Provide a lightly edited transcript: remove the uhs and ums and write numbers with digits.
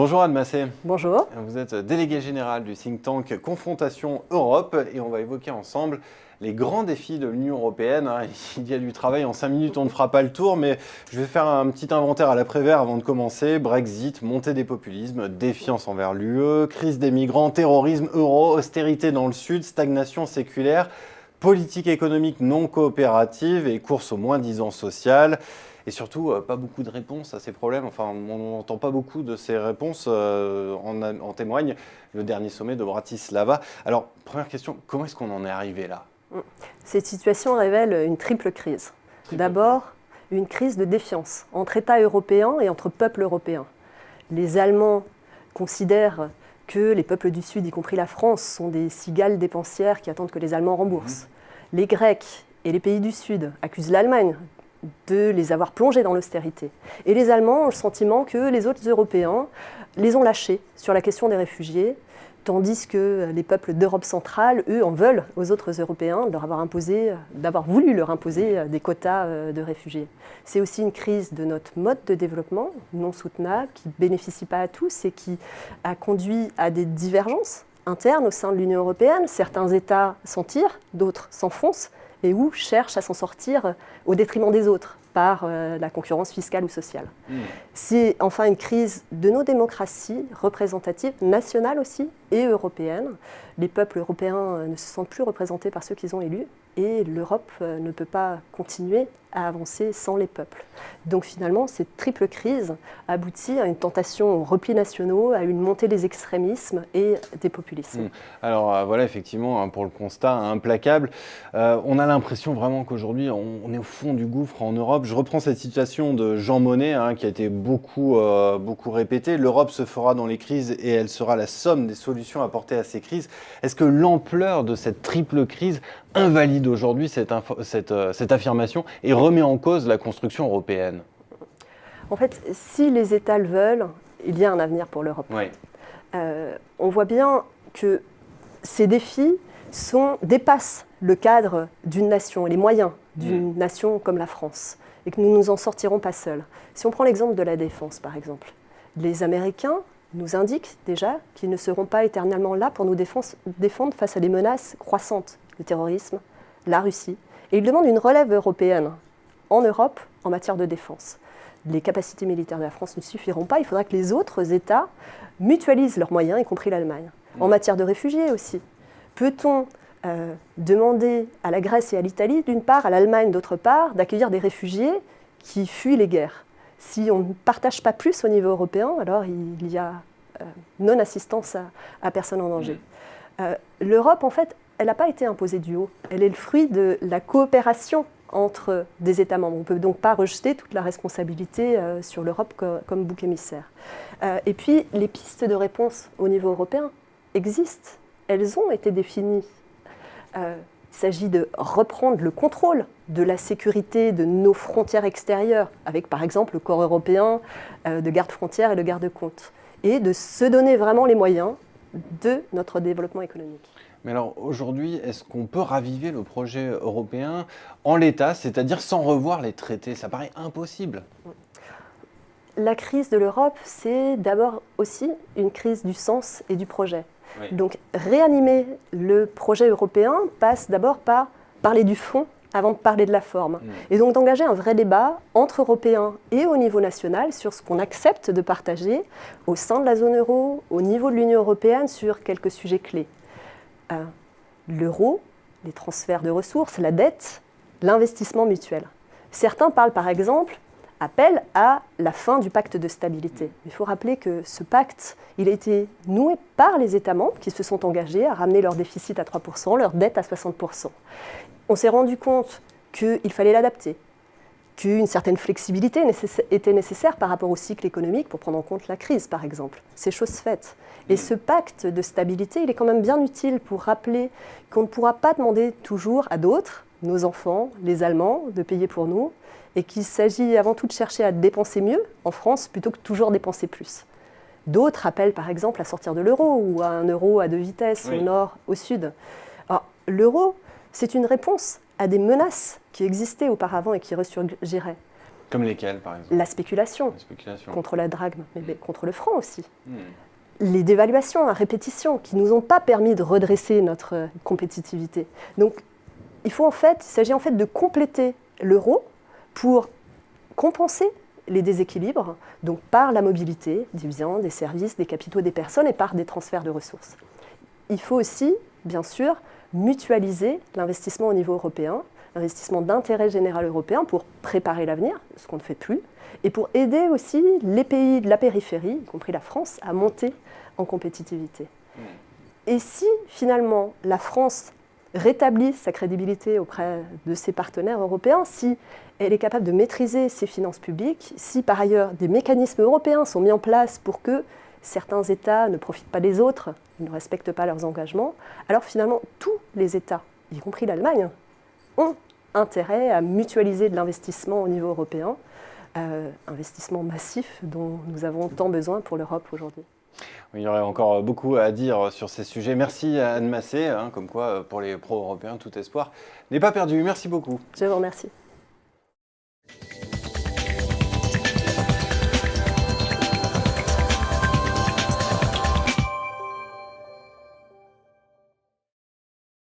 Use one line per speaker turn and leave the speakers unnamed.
Bonjour Anne Massé.
Bonjour.
Vous êtes délégué général du think tank Confrontation Europe et on va évoquer ensemble les grands défis de l'Union européenne. Il y a du travail, en 5 minutes on ne fera pas le tour, mais je vais faire un petit inventaire à l'après-vert avant de commencer. Brexit, montée des populismes, défiance envers l'UE, crise des migrants, terrorisme, euro, austérité dans le Sud, stagnation séculaire, politique économique non coopérative et course au moins-disant social. Et surtout, pas beaucoup de réponses à ces problèmes. Enfin, on n'entend pas beaucoup de ces réponses. En témoigne le dernier sommet de Bratislava. Alors, première question, comment est-ce qu'on en est arrivé là ?
Cette situation révèle une triple crise. D'abord, une crise de défiance entre États européens et entre peuples européens. Les Allemands considèrent que les peuples du Sud, y compris la France, sont des cigales dépensières qui attendent que les Allemands remboursent. Les Grecs et les pays du Sud accusent l'Allemagne de les avoir plongés dans l'austérité. Et les Allemands ont le sentiment que les autres Européens les ont lâchés sur la question des réfugiés, tandis que les peuples d'Europe centrale, eux, en veulent aux autres Européens d'avoir voulu leur imposer des quotas de réfugiés. C'est aussi une crise de notre mode de développement non soutenable, qui ne bénéficie pas à tous et qui a conduit à des divergences internes au sein de l'Union européenne. Certains États s'en tirent, d'autres s'enfoncent, et où cherchent à s'en sortir au détriment des autres, par la concurrence fiscale ou sociale. C'est enfin une crise de nos démocraties représentatives, nationales aussi, et européennes. Les peuples européens ne se sentent plus représentés par ceux qu'ils ont élus, et l'Europe ne peut pas continuer à avancer sans les peuples. Donc finalement, cette triple crise aboutit à une tentation aux replis nationaux, à une montée des extrémismes et des populismes.
Alors voilà, effectivement, pour le constat implacable, on a l'impression vraiment qu'aujourd'hui, on est au fond du gouffre en Europe. Je reprends cette citation de Jean Monnet, qui a été beaucoup répétée. L'Europe se fera dans les crises et elle sera la somme des solutions apportées à ces crises. Est-ce que l'ampleur de cette triple crise invalide aujourd'hui cette affirmation et remet en cause la construction européenne ?
En fait, si les États le veulent, il y a un avenir pour l'Europe.
Oui.
On voit bien que ces défis dépassent le cadre d'une nation et les moyens d'une nation comme la France, et que nous ne nous en sortirons pas seuls. Si on prend l'exemple de la défense, par exemple, les Américains nous indiquent déjà qu'ils ne seront pas éternellement là pour nous défendre face à des menaces croissantes, le terrorisme, la Russie, et ils demandent une relève européenne en Europe en matière de défense. Les capacités militaires de la France ne suffiront pas, il faudra que les autres États mutualisent leurs moyens, y compris l'Allemagne. En matière de réfugiés aussi, peut-on demander à la Grèce et à l'Italie, d'une part, à l'Allemagne, d'autre part, d'accueillir des réfugiés qui fuient les guerres ? Si on ne partage pas plus au niveau européen, alors il y a non-assistance à personne en danger. L'Europe, en fait, elle n'a pas été imposée du haut. Elle est le fruit de la coopération entre des États membres. On ne peut donc pas rejeter toute la responsabilité sur l'Europe comme bouc émissaire. Et puis, les pistes de réponse au niveau européen existent. Elles ont été définies. Il s'agit de reprendre le contrôle de la sécurité de nos frontières extérieures, avec par exemple le corps européen de garde-frontières et de garde-côtes, et de se donner vraiment les moyens de notre développement économique.
Mais alors aujourd'hui, est-ce qu'on peut raviver le projet européen en l'état, c'est-à-dire sans revoir les traités ? Ça paraît impossible.
La crise de l'Europe, c'est d'abord aussi une crise du sens et du projet. Oui. Donc réanimer le projet européen passe d'abord par parler du fond avant de parler de la forme. Et donc d'engager un vrai débat entre Européens et au niveau national sur ce qu'on accepte de partager au sein de la zone euro, au niveau de l'Union européenne, sur quelques sujets clés. L'euro, les transferts de ressources, la dette, l'investissement mutuel. Certains parlent par exemple, appellent à la fin du pacte de stabilité. Il faut rappeler que ce pacte, il a été noué par les États membres qui se sont engagés à ramener leur déficit à 3%, leur dette à 60%. On s'est rendu compte qu'il fallait l'adapter, qu'une certaine flexibilité était nécessaire par rapport au cycle économique pour prendre en compte la crise, par exemple. C'est chose faite. Et ce pacte de stabilité, il est quand même bien utile pour rappeler qu'on ne pourra pas demander toujours à d'autres, nos enfants, les Allemands, de payer pour nous, et qu'il s'agit avant tout de chercher à dépenser mieux en France plutôt que toujours dépenser plus. D'autres appellent par exemple à sortir de l'euro ou à un euro à deux vitesses, au nord, au sud. Alors, l'euro, c'est une réponse à des menaces qui existaient auparavant et qui ressurgiraient.
Comme lesquels, par exemple?
La spéculation,
La spéculation.
contre la drachme, mais contre le franc aussi.
Hmm.
Les dévaluations à répétition qui ne nous ont pas permis de redresser notre compétitivité. Donc, il s'agit en fait de compléter l'euro pour compenser les déséquilibres, donc par la mobilité des biens, des services, des capitaux, des personnes et par des transferts de ressources. Il faut aussi, bien sûr, mutualiser l'investissement au niveau européen, l'investissement d'intérêt général européen pour préparer l'avenir, ce qu'on ne fait plus, et pour aider aussi les pays de la périphérie, y compris la France, à monter en compétitivité. Et si finalement la France rétablit sa crédibilité auprès de ses partenaires européens, si elle est capable de maîtriser ses finances publiques, si par ailleurs des mécanismes européens sont mis en place pour que certains États ne profitent pas des autres, ne respectent pas leurs engagements, alors finalement tous les États, y compris l'Allemagne, ont intérêt à mutualiser de l'investissement au niveau européen, investissement massif dont nous avons tant besoin pour l'Europe aujourd'hui.
Il y aurait encore beaucoup à dire sur ces sujets. Merci à Anne Massé, comme quoi pour les pro-européens, tout espoir n'est pas perdu. Merci beaucoup.
Je vous remercie.